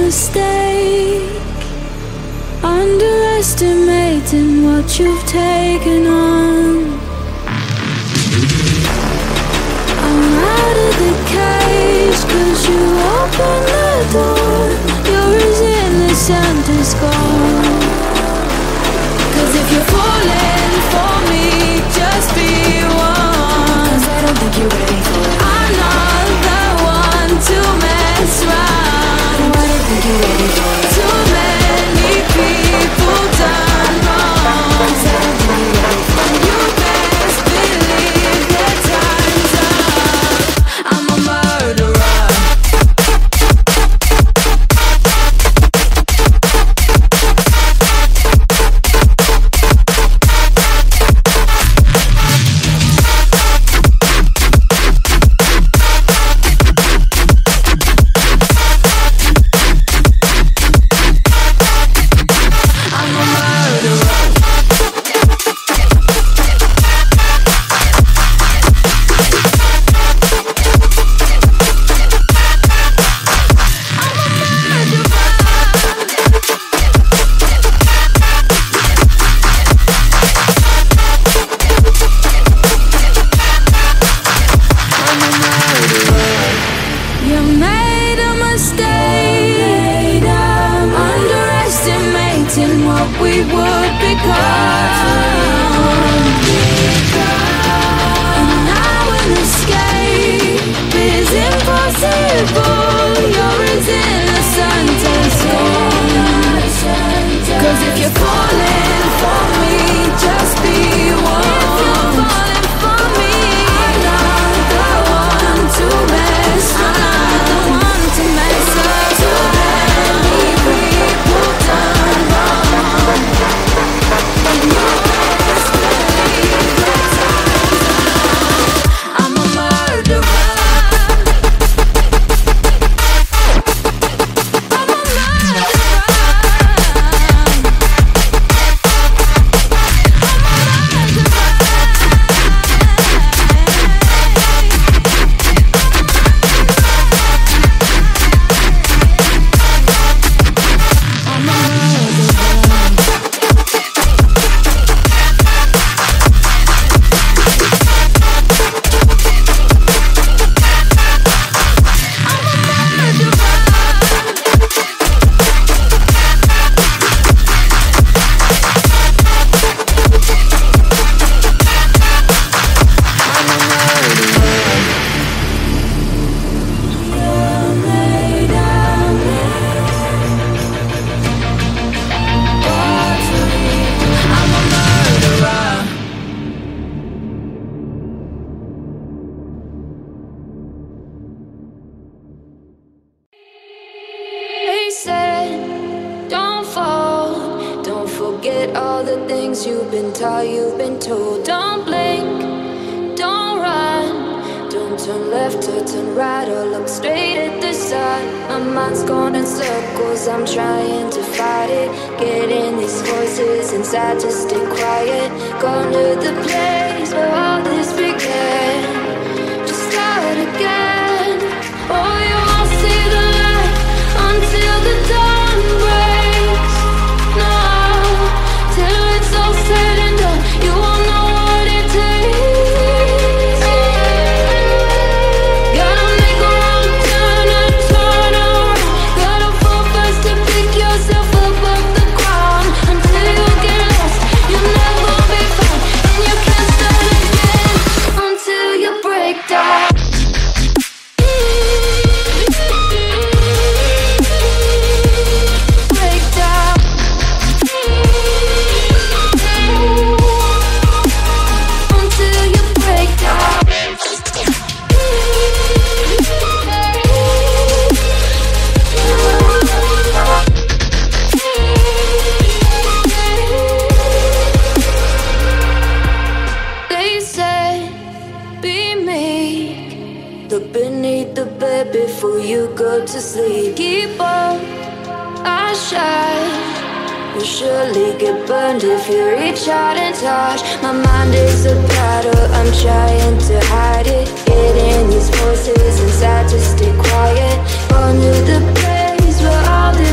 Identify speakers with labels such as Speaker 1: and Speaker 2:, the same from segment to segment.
Speaker 1: mistake, underestimating what you've taken on. I'm out of the cage, 'cause you opened the door. You're as innocent as gone. 'Cause if you're falling for me, just be one. 'Cause I don't think you're ready for it. I'm not the one to mess around. I don't think you're ready for it. Too many people done wrong. 'Cause I don't think you're ready for it. You best believe that time's up. I'm a murderer.
Speaker 2: If you reach out and touch, my mind is a battle, I'm trying to hide it. Getting these voices inside to stay quiet. Gone to the place where all this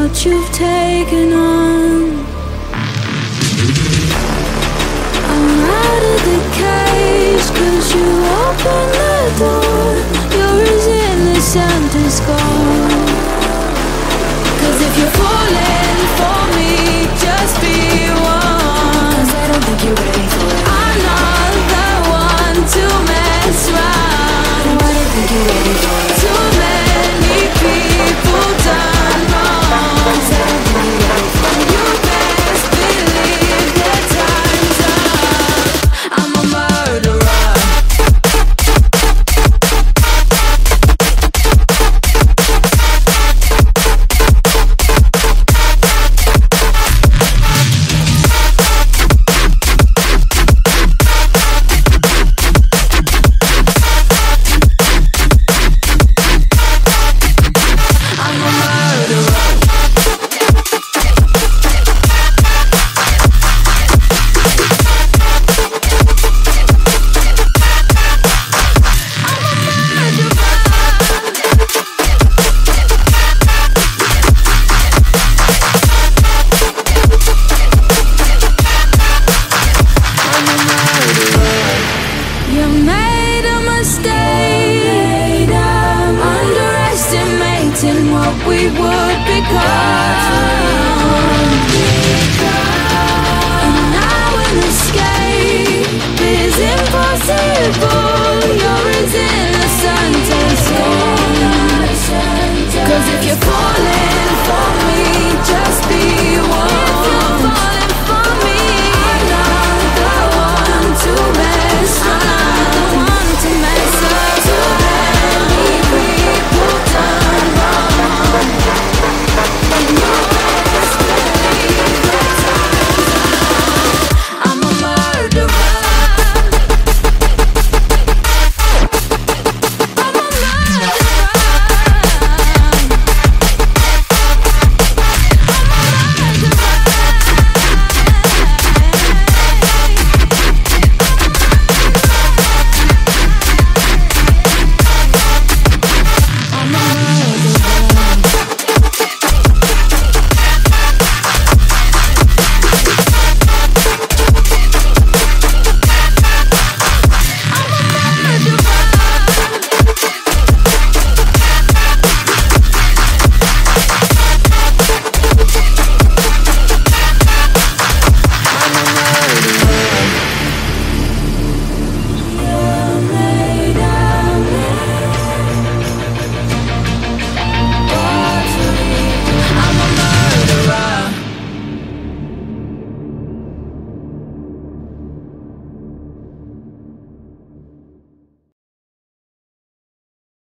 Speaker 1: what you've taken on. I'm out of the cage, 'cause you opened the door. You're as innocent as gold. 'Cause if you're